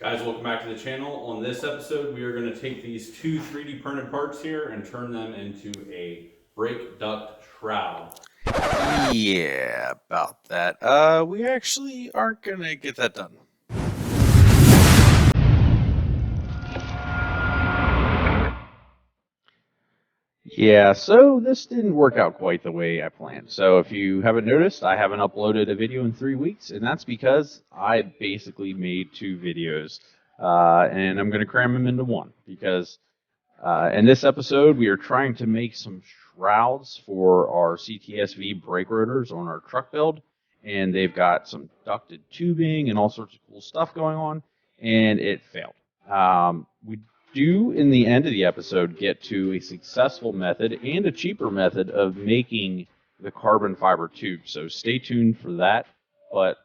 Guys, welcome back to the channel. On this episode, we are going to take these two 3D printed parts here and turn them into a brake duct shroud. Yeah, about that. We actually aren't gonna get that done. Yeah, so this didn't work out quite the way I planned. So if you haven't noticed, I haven't uploaded a video in 3 weeks, and that's because I basically made two videos, and I'm gonna cram them into one because in this episode we are trying to make some shrouds for our CTSV brake rotors on our truck build, and they've got some ducted tubing and all sorts of cool stuff going on, and it failed. We do, in the end of the episode, get to a successful method and a cheaper method of making the carbon fiber tube. So stay tuned for that, but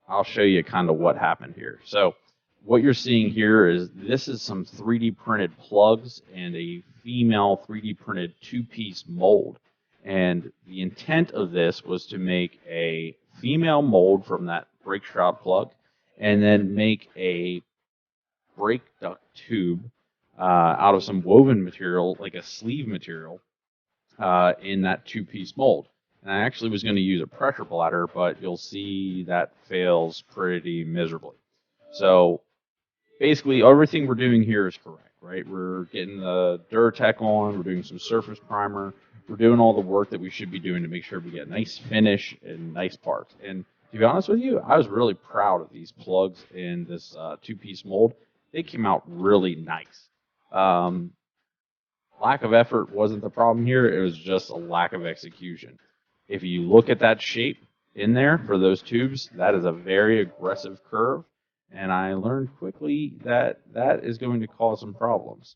I'll show you kind of what happened here. So what you're seeing here is this is some 3D printed plugs and a female 3D printed two-piece mold. And the intent of this was to make a female mold from that brake shroud plug and then make a brake duct tube out of some woven material, like a sleeve material, in that two-piece mold. And I actually was going to use a pressure bladder, but you'll see that fails pretty miserably. So basically, everything we're doing here is correct, right? We're getting the Duratec on, we're doing some surface primer, we're doing all the work that we should be doing to make sure we get nice finish and nice parts. And to be honest with you, I was really proud of these plugs in this two-piece mold. They came out really nice. Lack of effort wasn't the problem here. It was just a lack of execution. If you look at that shape in there for those tubes, that is a very aggressive curve. And I learned quickly that that is going to cause some problems.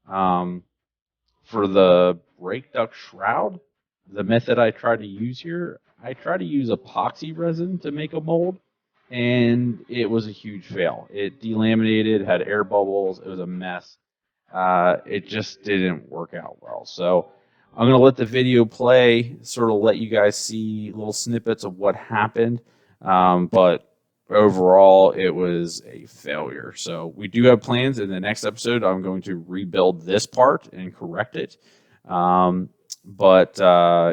For the brake duct shroud, the method I tried to use here, I tried to use epoxy resin to make a mold, and it was a huge fail. It delaminated, had air bubbles, it was a mess. It just didn't work out well. So I'm going to let the video play, sort of let you guys see little snippets of what happened. But overall, it was a failure. So we do have plans. In the next episode, I'm going to rebuild this part and correct it. But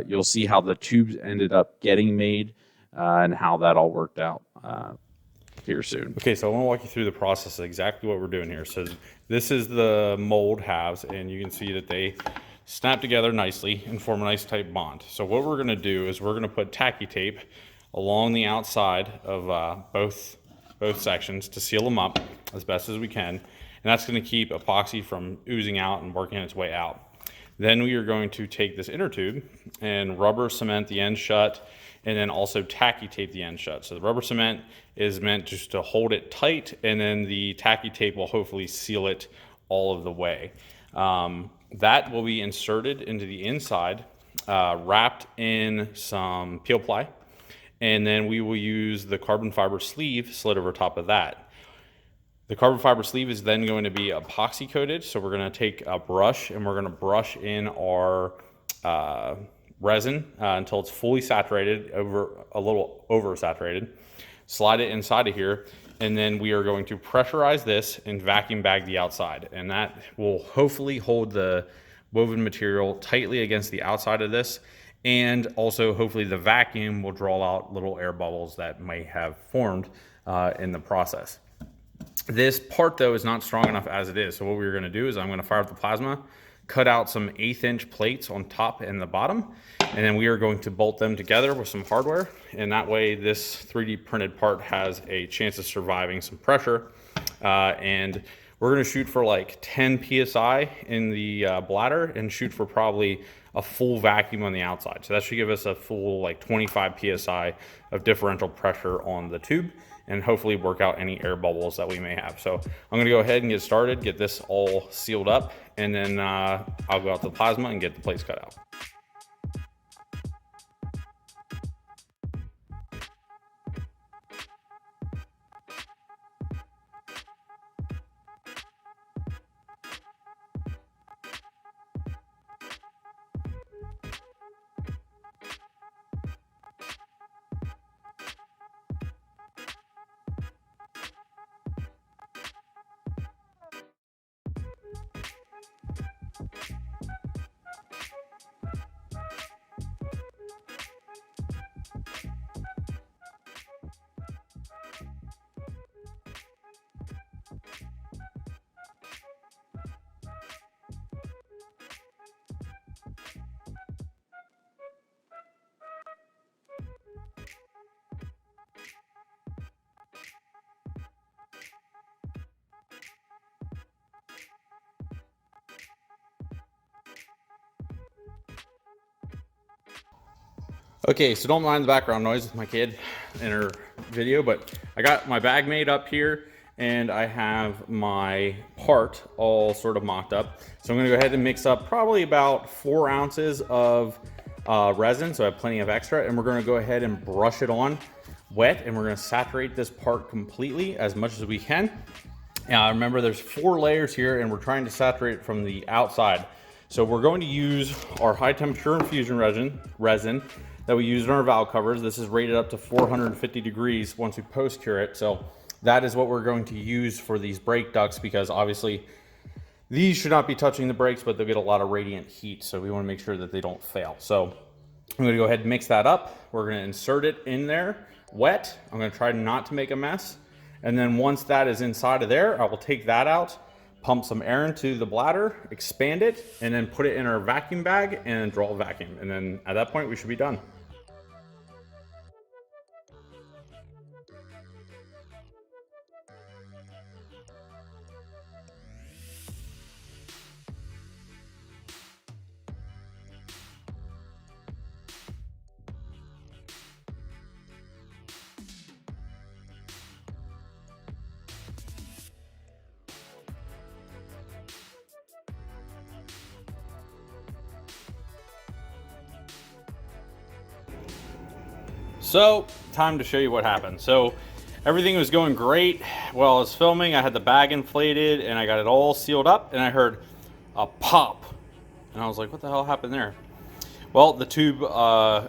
you'll see how the tubes ended up getting made and how that all worked out here soon. Okay, so I want to walk you through the process of exactly what we're doing here. So this is the mold halves, and you can see that they snap together nicely and form a nice tight bond. So what we're going to do is we're going to put tacky tape along the outside of both sections to seal them up as best as we can, and that's going to keep epoxy from oozing out and working its way out. Then we are going to take this inner tube and rubber cement the end shut, and then also tacky tape the end shut. So the rubber cement is meant just to hold it tight, and then the tacky tape will hopefully seal it all of the way. That will be inserted into the inside, wrapped in some peel ply, and then we will use the carbon fiber sleeve slid over top of that. The carbon fiber sleeve is then going to be epoxy coated, so we're going to take a brush and we're going to brush in our resin until it's fully saturated, a little oversaturated. Slide it inside of here, and then we are going to pressurize this and vacuum bag the outside, and that will hopefully hold the woven material tightly against the outside of this, and also hopefully the vacuum will draw out little air bubbles that may have formed in the process. This part though is not strong enough as it is, so what we're going to do is I'm going to fire up the plasma, cut out some 1/8 inch plates on top and the bottom, and then we are going to bolt them together with some hardware, and that way this 3D printed part has a chance of surviving some pressure. And we're going to shoot for like 10 psi in the bladder and shoot for probably a full vacuum on the outside. So that should give us a full like 25 psi of differential pressure on the tube, and hopefully work out any air bubbles that we may have. So I'm gonna go ahead and get started, get this all sealed up, and then I'll go out to the plasma and get the plates cut out. Okay, so don't mind the background noise with my kid in her video, but I got my bag made up here and I have my part all sort of mocked up. So I'm gonna go ahead and mix up probably about 4 ounces of resin, so I have plenty of extra, and we're gonna go ahead and brush it on wet, and we're gonna saturate this part completely as much as we can. Now remember, there's 4 layers here and we're trying to saturate it from the outside. So we're going to use our high temperature infusion resin that we use in our valve covers. This is rated up to 450 degrees once we post cure it. So that is what we're going to use for these brake ducts, because obviously these should not be touching the brakes, but they'll get a lot of radiant heat. So we want to make sure that they don't fail. So I'm going to go ahead and mix that up. We're going to insert it in there wet. I'm going to try not to make a mess. And then once that is inside of there, I will take that out, pump some air into the bladder, expand it, and then put it in our vacuum bag and draw a vacuum. And then at that point, we should be done. So, time to show you what happened. So, everything was going great. While I was filming, I had the bag inflated and I got it all sealed up, and I heard a pop. And I was like, what the hell happened there? Well, the tube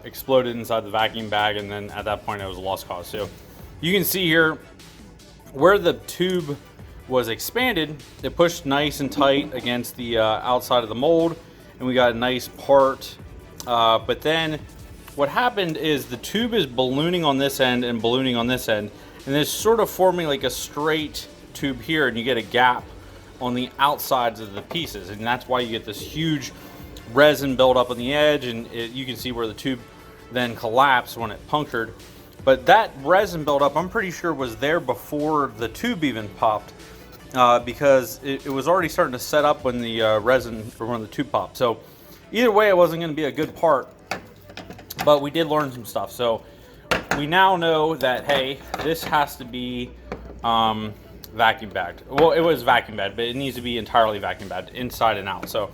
exploded inside the vacuum bag, and then at that point it was a lost cause. So, you can see here where the tube was expanded, it pushed nice and tight against the outside of the mold, and we got a nice part. But then what happened is the tube is ballooning on this end and ballooning on this end, and it's sort of forming like a straight tube here, and you get a gap on the outsides of the pieces, and that's why you get this huge resin buildup on the edge, and you can see where the tube then collapsed when it punctured. But that resin buildup, I'm pretty sure, was there before the tube even popped, because it was already starting to set up when the resin, or when the tube popped. So either way, it wasn't going to be a good part. But we did learn some stuff. So we now know that, hey, this has to be vacuum bagged. Well, it was vacuum bagged, but it needs to be entirely vacuum bagged, inside and out. So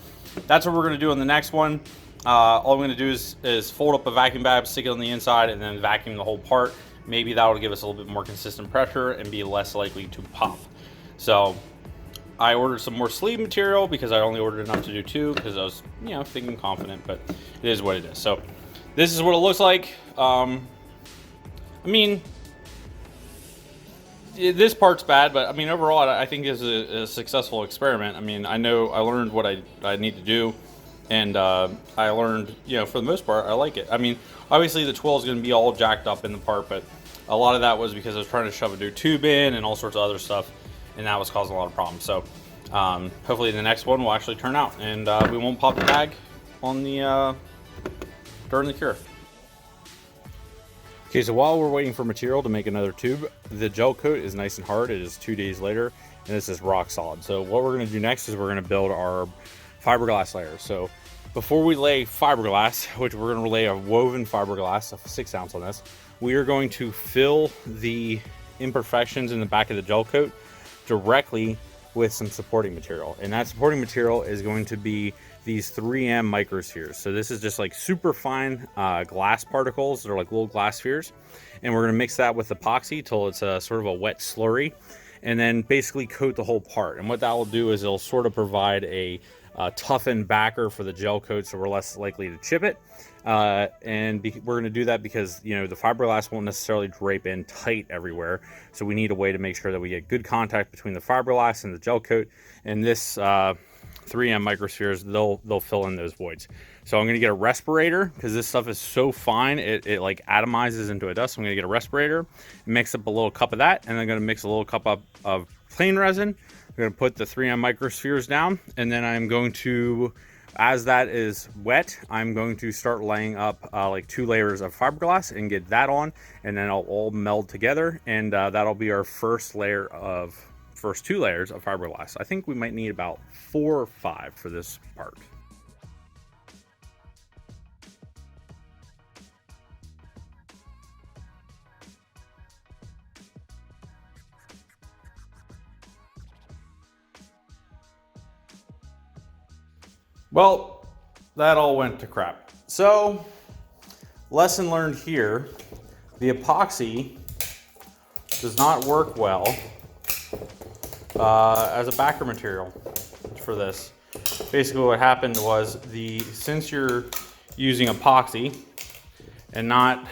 that's what we're going to do on the next one. All I'm going to do is fold up a vacuum bag, stick it on the inside, and then vacuum the whole part. Maybe that will give us a little bit more consistent pressure and be less likely to pop. So I ordered some more sleeve material because I only ordered enough to do 2, because I was, thinking confident, but it is what it is. So this is what it looks like. I mean, this part's bad, but I mean, overall, I think it's a successful experiment. I mean, I know I learned what I need to do, and I learned, for the most part, I like it. I mean, obviously the twill is going to be all jacked up in the part, but a lot of that was because I was trying to shove a new tube in and all sorts of other stuff, and that was causing a lot of problems. So hopefully the next one will actually turn out, and we won't pop the bag on the during the cure. Okay, so while we're waiting for material to make another tube, the gel coat is nice and hard. It is 2 days later, and this is rock solid. So what we're going to do next is we're going to build our fiberglass layer. So before we lay fiberglass, which we're going to lay a woven fiberglass of 6 ounce on this, we are going to fill the imperfections in the back of the gel coat directly with some supporting material. And that supporting material is going to be these 3M microspheres. So this is just like super fine glass particles. They're like little glass spheres. And we're gonna mix that with epoxy till it's a sort of a wet slurry, and then basically coat the whole part. And what that will do is it'll sort of provide a toughened backer for the gel coat, so we're less likely to chip it. We're going to do that because, the fiberglass won't necessarily drape in tight everywhere. So we need a way to make sure that we get good contact between the fiberglass and the gel coat. And this 3M microspheres, they'll fill in those voids. So I'm going to get a respirator, because this stuff is so fine, it like atomizes into a dust. So I'm going to get a respirator, mix up a little cup of that, and I'm going to mix a little cup of plain resin. I'm going to put the 3M microspheres down, and then I'm going to, as that is wet, I'm going to start laying up like 2 layers of fiberglass and get that on, and then it'll all meld together, and that'll be our first 2 layers of fiberglass. I think we might need about 4 or 5 for this part. Well, that all went to crap. So, lesson learned here, the epoxy does not work well as a backer material for this. Basically what happened was since you're using epoxy and not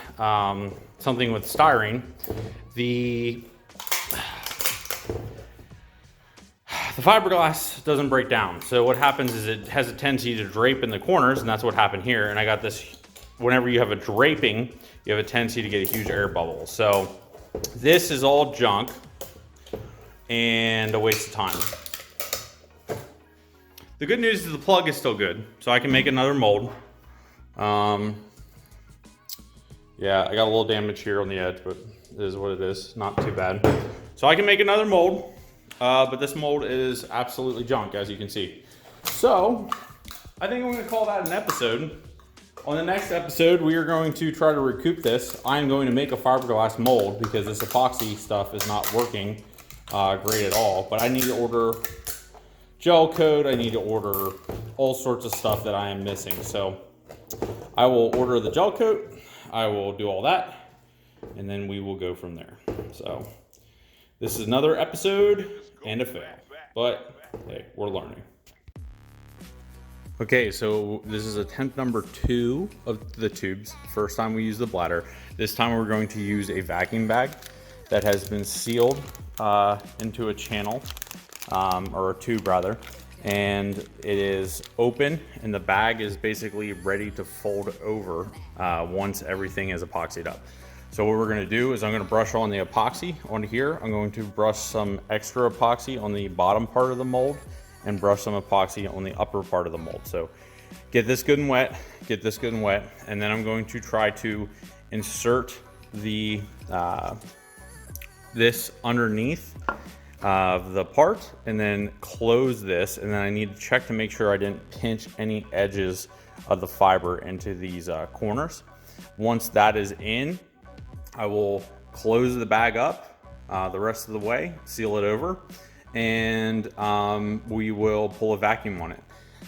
something with styrene, the fiberglass doesn't break down. So what happens is it has a tendency to drape in the corners, and that's what happened here. And I got this, whenever you have a draping, you have a tendency to get a huge air bubble. So this is all junk and a waste of time. The good news is the plug is still good, so I can make another mold. Yeah, I got a little damage here on the edge, but it is what it is, not too bad. So I can make another mold. But this mold is absolutely junk, as you can see. So, I think I'm going to call that an episode. On the next episode, we are going to try to recoup this. I'm going to make a fiberglass mold because this epoxy stuff is not working great at all. But I need to order gel coat. I need to order all sorts of stuff that I am missing. So, I will order the gel coat. I will do all that. And then we will go from there. So, this is another episode and a fail, but hey, we're learning. Okay, so this is attempt number 2 of the tubes. First time we use the bladder. This time we're going to use a vacuum bag that has been sealed into a channel, or a tube rather, and it is open, and the bag is basically ready to fold over once everything is epoxied up. So what we're going to do is I'm going to brush on the epoxy on here. I'm going to brush some extra epoxy on the bottom part of the mold and brush some epoxy on the upper part of the mold. So get this good and wet, get this good and wet, and then I'm going to try to insert the this underneath the part and then close this, and then I need to check to make sure I didn't pinch any edges of the fiber into these corners. Once that is in, I will close the bag up the rest of the way, seal it over, and we will pull a vacuum on it.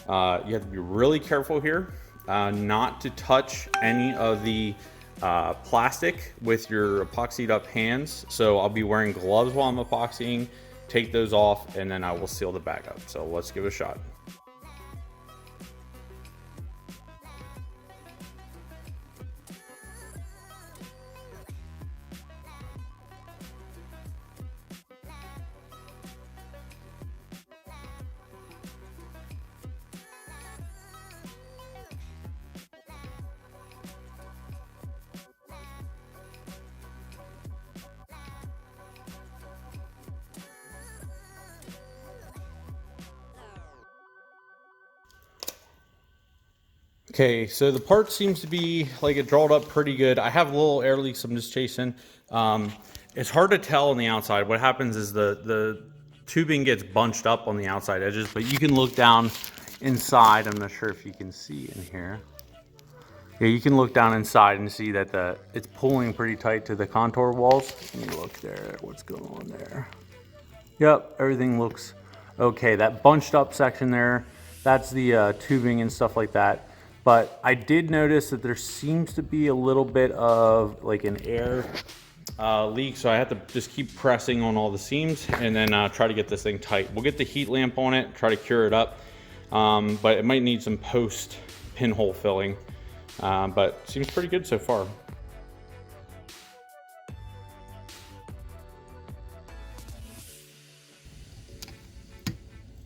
You have to be really careful here not to touch any of the plastic with your epoxied up hands. So I'll be wearing gloves while I'm epoxying. Take those off, and then I will seal the bag up. So let's give it a shot. Okay, so the part seems to be like it drawed up pretty good. I have little air leaks I'm just chasing. It's hard to tell on the outside. What happens is the tubing gets bunched up on the outside edges, but you can look down inside. I'm not sure if you can see in here. Yeah, you can look down inside and see that it's pulling pretty tight to the contour walls. Let me look there, what's going on there. Yep, everything looks okay. That bunched up section there, that's the tubing and stuff like that. But I did notice that there seems to be a little bit of like an air leak, so I have to just keep pressing on all the seams and then try to get this thing tight. We'll get the heat lamp on it, try to cure it up, but it might need some post pinhole filling, but seems pretty good so far.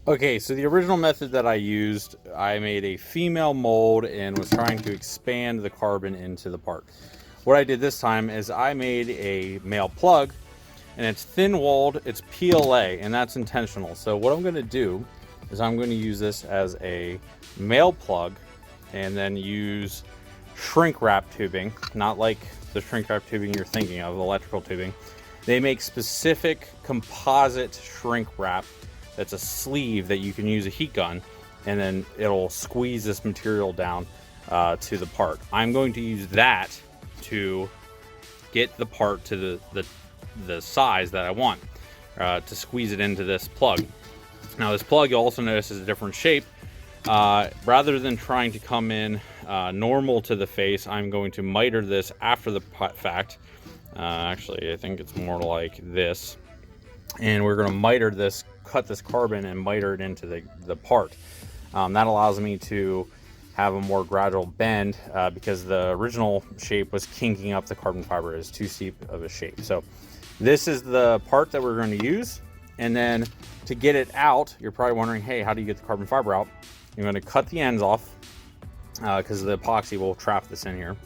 Okay, so the original method that I used, I made a female mold and was trying to expand the carbon into the part. What I did this time is I made a male plug, and it's thin-walled, it's PLA, and that's intentional. So what I'm going to do is I'm going to use this as a male plug and then use shrink wrap tubing, not like the shrink wrap tubing you're thinking of, electrical tubing. They make specific composite shrink wrap that's a sleeve that you can use a heat gun, and then it'll squeeze this material down to the part. I'm going to use that to get the part to the size that I want, to squeeze it into this plug. Now this plug, you'll also notice, is a different shape rather than trying to come in normal to the face, I'm going to miter this after the fact. Actually, I think it's more like this. And we're going to miter this, cut this carbon and miter it into the part. That allows me to have a more gradual bend because the original shape was kinking up the carbon fiber. Is too steep of a shape. So this is the part that we're going to use. And then to get it out, you're probably wondering, hey, how do you get the carbon fiber out? You're going to cut the ends off because the epoxy will trap this in here.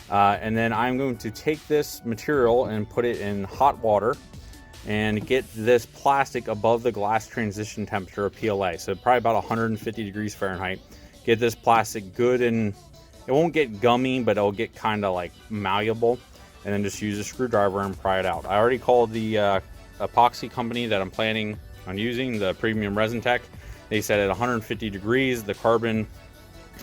And then I'm going to take this material and put it in hot water and get this plastic above the glass transition temperature of PLA. So probably about 150 degrees Fahrenheit. Get this plastic good, and it won't get gummy, but it'll get kind of like malleable. And then just use a screwdriver and pry it out. I already called the epoxy company that I'm planning on using, the Premium Resin Tech. They said at 150 degrees, the carbon,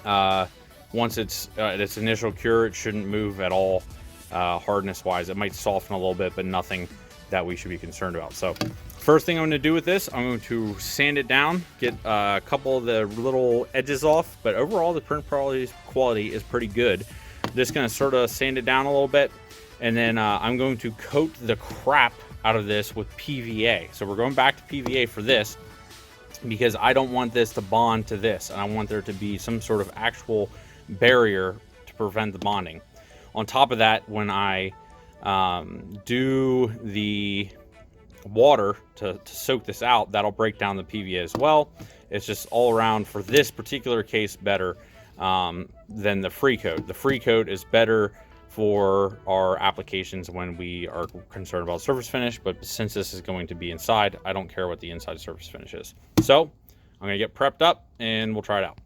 once it's at its initial cure, it shouldn't move at all hardness wise. It might soften a little bit, but nothing that we should be concerned about. So first thing I'm going to do with this, I'm going to sand it down, get a couple of the little edges off, but overall the print quality is pretty good. I'm just going to sort of sand it down a little bit, and then I'm going to coat the crap out of this with PVA. So we're going back to PVA for this because I don't want this to bond to this, and I want there to be some sort of actual barrier to prevent the bonding. On top of that, when I do the water to soak this out, that'll break down the PVA as well. It's just all around, for this particular case, better than the free coat. The free coat is better for our applications when we are concerned about surface finish, but since this is going to be inside, I don't care what the inside surface finish is. So I'm gonna get prepped up and we'll try it out.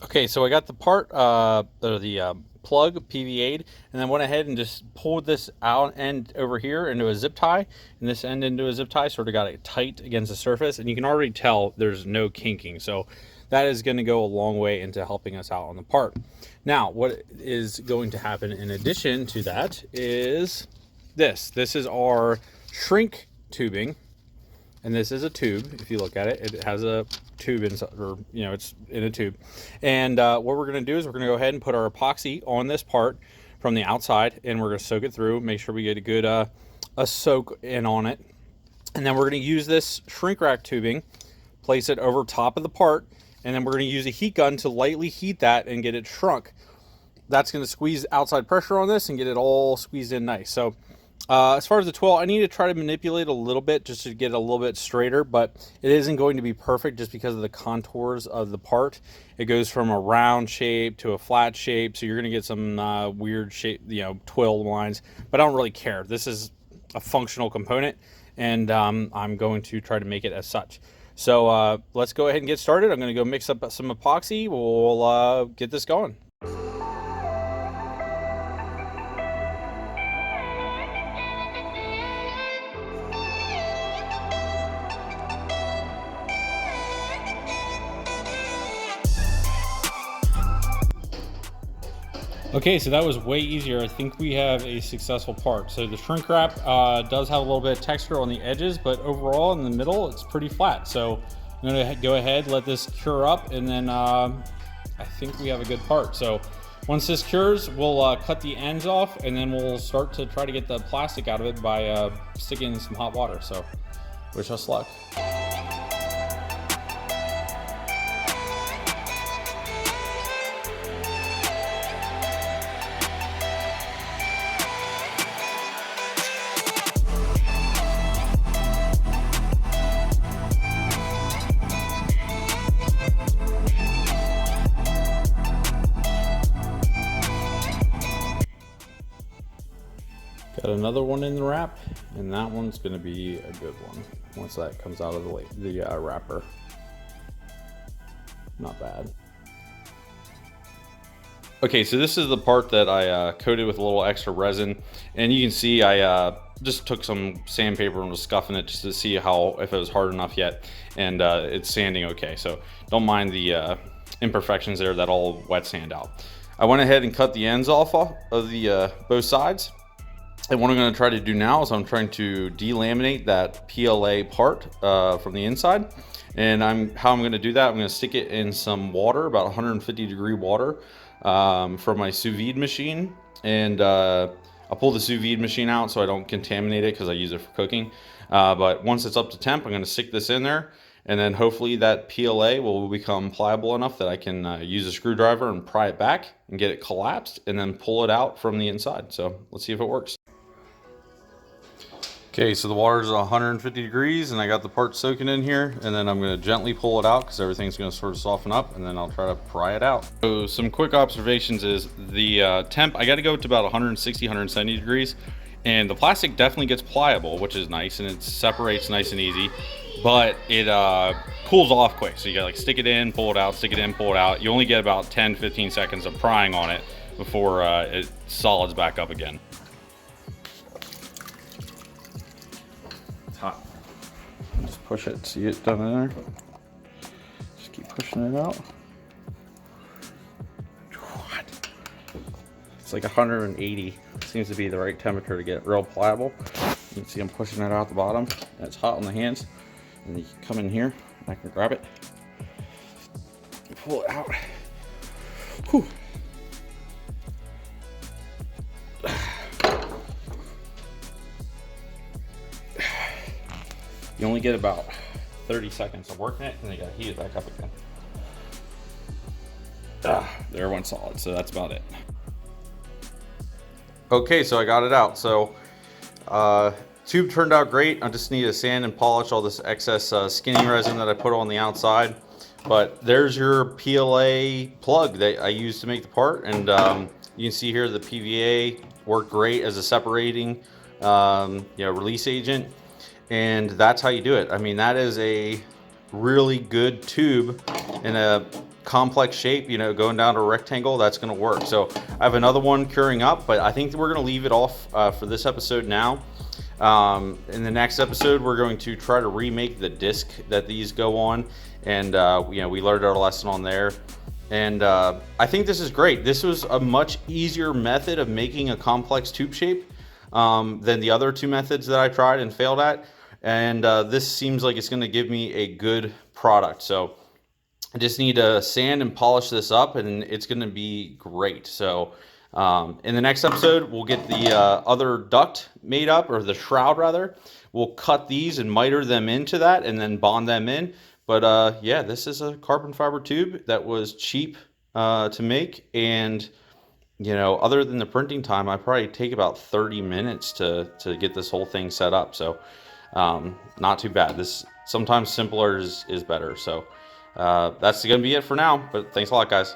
Okay, so I got the part, the plug PVA'd, and then went ahead and just pulled this out end over here into a zip tie, and this end into a zip tie, sort of got it tight against the surface, and you can already tell there's no kinking. So that is going to go a long way into helping us out on the part. Now, what is going to happen in addition to that is this. This is our shrink tubing, and this is a tube. If you look at it, it has a tube inside, or it's in a tube. And what we're going to do is we're going to go ahead and put our epoxy on this part from the outside, and we're going to soak it through, make sure we get a good a soak in on it. And then we're going to use this shrink rack tubing, place it over top of the part, and then we're going to use a heat gun to lightly heat that and get it shrunk. That's going to squeeze outside pressure on this and get it all squeezed in nice. So as far as the twill, I need to try to manipulate a little bit just to get it a little bit straighter, but it isn't going to be perfect just because of the contours of the part. It goes from a round shape to a flat shape, so you're going to get some weird shape, twill lines, but I don't really care. This is a functional component, and I'm going to try to make it as such. So let's go ahead and get started. I'm going to go mix up some epoxy. We'll get this going. Okay, so that was way easier. I think we have a successful part. So the shrink wrap does have a little bit of texture on the edges, but overall in the middle, it's pretty flat. So I'm gonna go ahead, let this cure up, and then I think we have a good part. So once this cures, we'll cut the ends off, and then we'll start to try to get the plastic out of it by sticking in some hot water. So wish us luck. Got another one in the wrap, and that one's going to be a good one once that comes out of the wrapper. Not bad. Okay, so this is the part that I coated with a little extra resin, and you can see I just took some sandpaper and was scuffing it just to see if it was hard enough yet, and it's sanding okay. So don't mind the imperfections there, that all wet sand out. I went ahead and cut the ends off of the both sides. And what I'm going to try to do now is I'm trying to delaminate that PLA part from the inside. And how I'm going to do that, I'm going to stick it in some water, about 150-degree water, from my sous vide machine. And I'll pull the sous vide machine out so I don't contaminate it because I use it for cooking. But once it's up to temp, I'm going to stick this in there. And then hopefully that PLA will become pliable enough that I can use a screwdriver and pry it back and get it collapsed and then pull it out from the inside. So let's see if it works. Okay, so the water's 150 degrees and I got the part soaking in here, and then I'm going to gently pull it out because everything's going to sort of soften up, and then I'll try to pry it out. So some quick observations is the temp, I got to go to about 160, 170 degrees, and the plastic definitely gets pliable, which is nice, and it separates nice and easy, but it cools off quick. So you got to like stick it in, pull it out, stick it in, pull it out. You only get about 10-15 seconds of prying on it before it solids back up again. Hot. Just push it, see it done in there. Just keep pushing it out. It's like 180. Seems to be the right temperature to get it real pliable. You can see I'm pushing it out the bottom, and it's hot on the hands. And you can come in here, I can grab it, pull it out. Whew. You only get about 30 seconds of working it, and then you gotta heat it back up again. There it went solid, so that's about it. Okay, so I got it out. So tube turned out great. I just need to sand and polish all this excess skinning resin that I put on the outside. But there's your PLA plug that I used to make the part, and you can see here the PVA worked great as a separating release agent. And that's how you do it. I mean, that is a really good tube in a complex shape, you know, going down to a rectangle. That's going to work. So I have another one curing up, but I think we're going to leave it off for this episode now. In the next episode, we're going to try to remake the disc that these go on, and we learned our lesson on there. And I think this is great. This was a much easier method of making a complex tube shape than the other two methods that I tried and failed at. And this seems like it's going to give me a good product. So I just need to sand and polish this up, and it's going to be great. So in the next episode, we'll get the other duct made up, or the shroud rather. We'll cut these and miter them into that and then bond them in. But yeah, this is a carbon fiber tube that was cheap to make, and you know, other than the printing time, I probably take about 30 minutes to get this whole thing set up. So not too bad. This sometimes simpler is better. So that's gonna be it for now, but thanks a lot, guys.